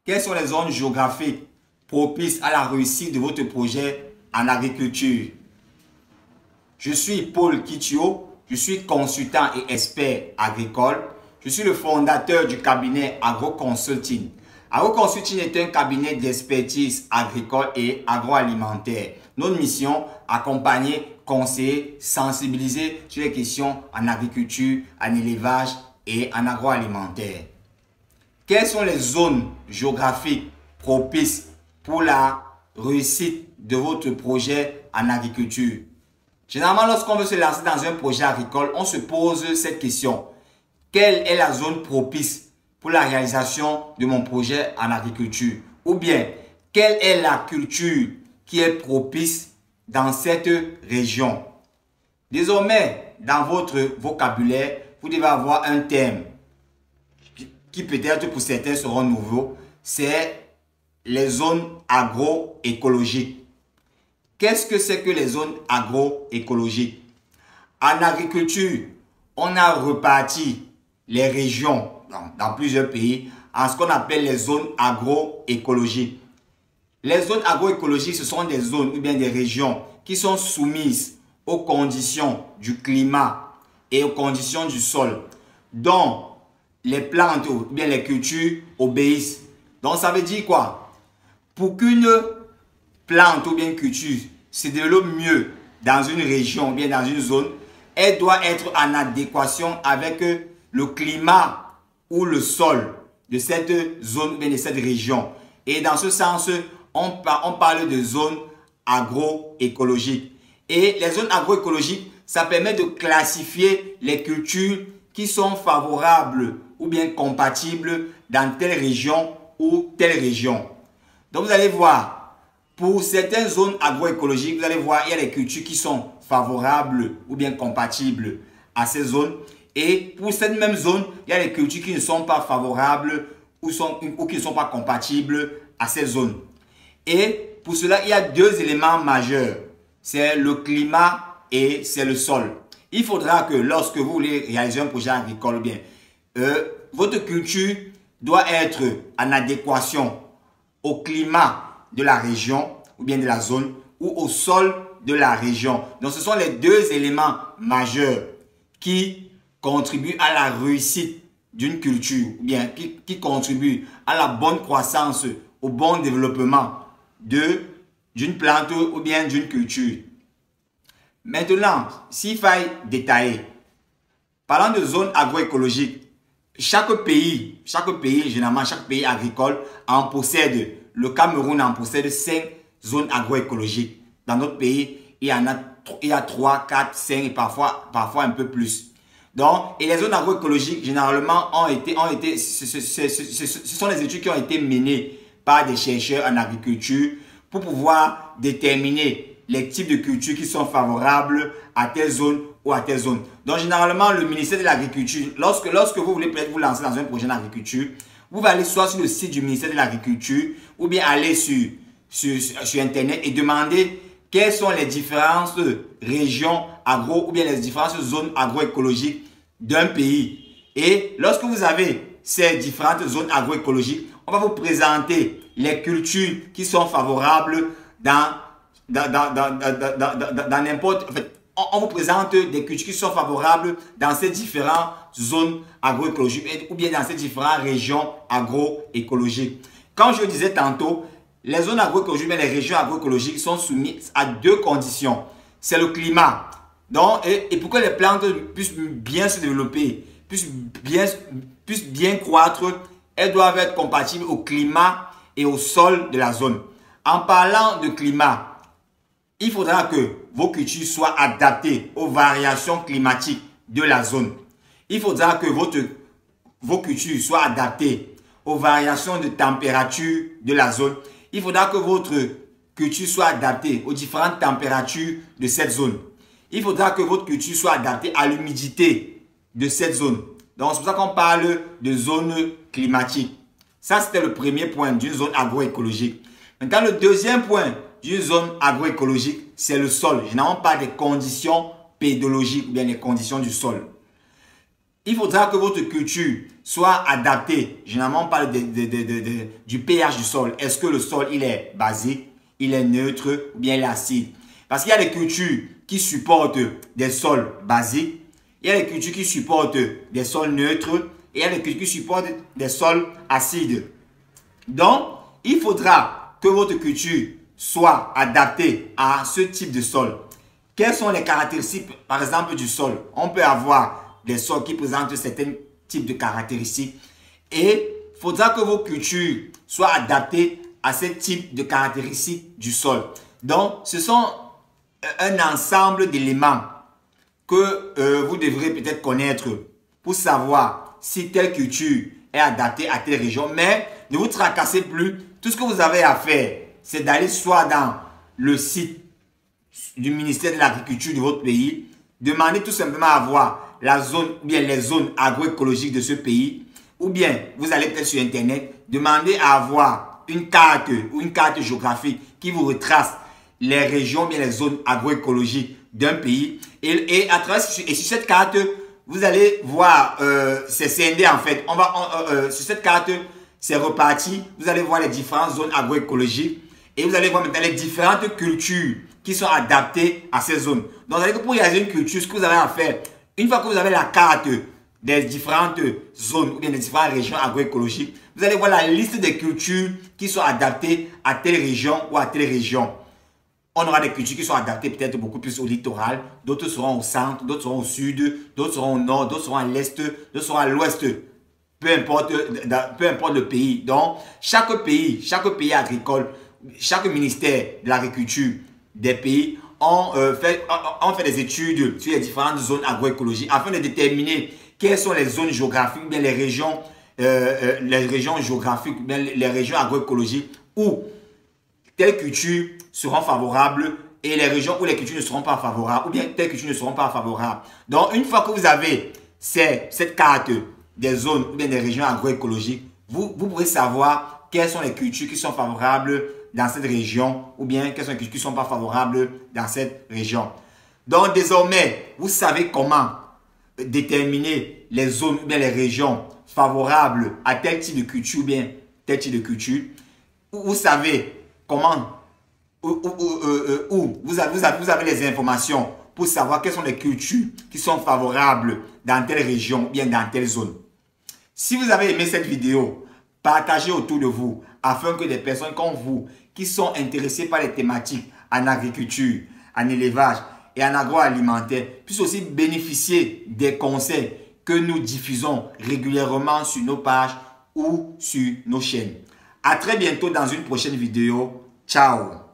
Quelles sont les zones géographiques propices à la réussite de votre projet en agriculture? Je suis Paul Kitio, je suis consultant et expert agricole. Je suis le fondateur du cabinet AgroConsulting. AgroConsulting est un cabinet d'expertise agricole et agroalimentaire. Notre mission, accompagner, conseiller, sensibiliser sur les questions en agriculture, en élevage et en agroalimentaire. Quelles sont les zones géographiques propices pour la réussite de votre projet en agriculture? Généralement, lorsqu'on veut se lancer dans un projet agricole, on se pose cette question. Quelle est la zone propice pour la réalisation de mon projet en agriculture? Ou bien, quelle est la culture qui est propice dans cette région? Désormais, dans votre vocabulaire, vous devez avoir un thème qui peut-être pour certains seront nouveaux, c'est les zones agroécologiques. Qu'est-ce que c'est que les zones agroécologiques? En agriculture, on a reparti les régions dans plusieurs pays en ce qu'on appelle les zones agroécologiques. Les zones agroécologiques, ce sont des zones ou bien des régions qui sont soumises aux conditions du climat et aux conditions du sol, dont les plantes ou bien les cultures obéissent. Donc ça veut dire quoi? Pour qu'une plante ou bien une culture se développe mieux dans une région ou bien dans une zone, elle doit être en adéquation avec le climat ou le sol de cette zone ou bien de cette région. Et dans ce sens, on parle de zones agroécologiques. Et les zones agroécologiques, ça permet de classifier les cultures qui sont favorables ou bien compatibles dans telle région ou telle région. Donc vous allez voir, pour certaines zones agroécologiques, vous allez voir, il y a des cultures qui sont favorables ou bien compatibles à ces zones. Et pour cette même zone, il y a des cultures qui ne sont pas favorables ou qui ne sont pas compatibles à ces zones. Et pour cela, il y a deux éléments majeurs. C'est le climat et c'est le sol. Il faudra que lorsque vous voulez réaliser un projet agricole, bien, votre culture doit être en adéquation au climat de la région ou bien de la zone ou au sol de la région. Donc ce sont les deux éléments majeurs qui contribuent à la réussite d'une culture ou bien qui contribuent à la bonne croissance, au bon développement d'une plante ou bien d'une culture. Maintenant, s'il faille détailler, parlant de zones agroécologiques, chaque pays, généralement chaque pays agricole en possède, le Cameroun en possède 5 zones agroécologiques. Dans notre pays, il y a 3, 4, 5 et parfois un peu plus. Donc, et les zones agroécologiques, généralement, ce sont les études qui ont été menées par des chercheurs en agriculture pour pouvoir déterminer les types de cultures qui sont favorables à telle zone ou à telle zone. Donc, généralement, le ministère de l'Agriculture, lorsque vous voulez peut-être vous lancer dans un projet d'agriculture, vous allez aller soit sur le site du ministère de l'Agriculture ou bien aller sur Internet et demander quelles sont les différentes régions agro ou bien les différentes zones agroécologiques d'un pays. Et lorsque vous avez ces différentes zones agroécologiques, on va vous présenter les cultures qui sont favorables dans n'importe... En fait, on vous présente des cultures qui sont favorables dans ces différentes zones agroécologiques ou bien dans ces différentes régions agroécologiques. Quand je disais tantôt, les zones agroécologiques et les régions agroécologiques sont soumises à deux conditions. C'est le climat. Donc, et pour que les plantes puissent bien se développer, puissent bien croître, elles doivent être compatibles au climat et au sol de la zone. En parlant de climat, il faudra que vos cultures soient adaptées aux variations climatiques de la zone. Il faudra que vos cultures soient adaptées aux variations de température de la zone. Il faudra que votre culture soit adaptée aux différentes températures de cette zone. Il faudra que votre culture soit adaptée à l'humidité de cette zone. Donc, c'est pour ça qu'on parle de zone climatique. Ça, c'était le premier point d'une zone agroécologique. Maintenant, le deuxième point d'une zone agroécologique, c'est le sol. Généralement, pas des conditions pédologiques ou bien les conditions du sol. il faudra que votre culture soit adaptée. Généralement, on parle du pH du sol. Est-ce que le sol, il est basique, il est neutre ou bien il est acide? Parce qu'il y a des cultures qui supportent des sols basiques, il y a des cultures qui supportent des sols neutres et il y a des cultures qui supportent des sols acides. Donc, il faudra que votre culture soit adaptée à ce type de sol. Quelles sont les caractéristiques, par exemple, du sol? On peut avoir des sols qui présentent certains types de caractéristiques et il faudra que vos cultures soient adaptées à ce type de caractéristiques du sol. Donc, ce sont un ensemble d'éléments que vous devrez peut-être connaître pour savoir si telle culture est adaptée à telle région. Mais ne vous tracassez plus. Tout ce que vous avez à faire, c'est d'aller soit dans le site du ministère de l'Agriculture de votre pays, demandez tout simplement à voir la zone ou bien les zones agroécologiques de ce pays, ou bien vous allez peut-être sur Internet, demandez à avoir une carte ou une carte géographique qui vous retrace les régions, bien les zones agroécologiques d'un pays. Et à travers sur cette carte, vous allez voir, c'est scindé en fait. Sur cette carte, c'est reparti. Vous allez voir les différentes zones agroécologiques et vous allez voir maintenant les différentes cultures qui sont adaptées à ces zones. Donc, vous allez pour réaliser une culture, ce que vous avez à faire, une fois que vous avez la carte des différentes zones ou bien des différentes régions agroécologiques, vous allez voir la liste des cultures qui sont adaptées à telle région ou à telle région. On aura des cultures qui sont adaptées peut-être beaucoup plus au littoral, d'autres seront au centre, d'autres seront au sud, d'autres seront au nord, d'autres seront à l'est, d'autres seront à l'ouest. Peu importe le pays. Donc, chaque pays agricole, chaque ministère de l'agriculture des pays ont fait des études sur les différentes zones agroécologiques afin de déterminer quelles sont les zones géographiques, bien les régions géographiques, bien les régions agroécologiques où telles cultures seront favorables et les régions où les cultures ne seront pas favorables ou bien telles cultures ne seront pas favorables. Donc, une fois que vous avez cette carte des zones ou bien des régions agroécologiques, vous pourrez savoir quelles sont les cultures qui sont favorables dans cette région ou bien quelles sont les cultures qui ne sont pas favorables dans cette région. Donc, désormais, vous savez comment déterminer les zones ou bien les régions favorables à tel type de culture ou bien tel type de culture. Vous savez comment vous avez les informations pour savoir quelles sont les cultures qui sont favorables dans telle région ou bien dans telle zone. Si vous avez aimé cette vidéo, partagez autour de vous afin que des personnes comme vous qui sont intéressées par les thématiques en agriculture, en élevage et en agroalimentaire puissent aussi bénéficier des conseils que nous diffusons régulièrement sur nos pages ou sur nos chaînes. À très bientôt dans une prochaine vidéo. Ciao!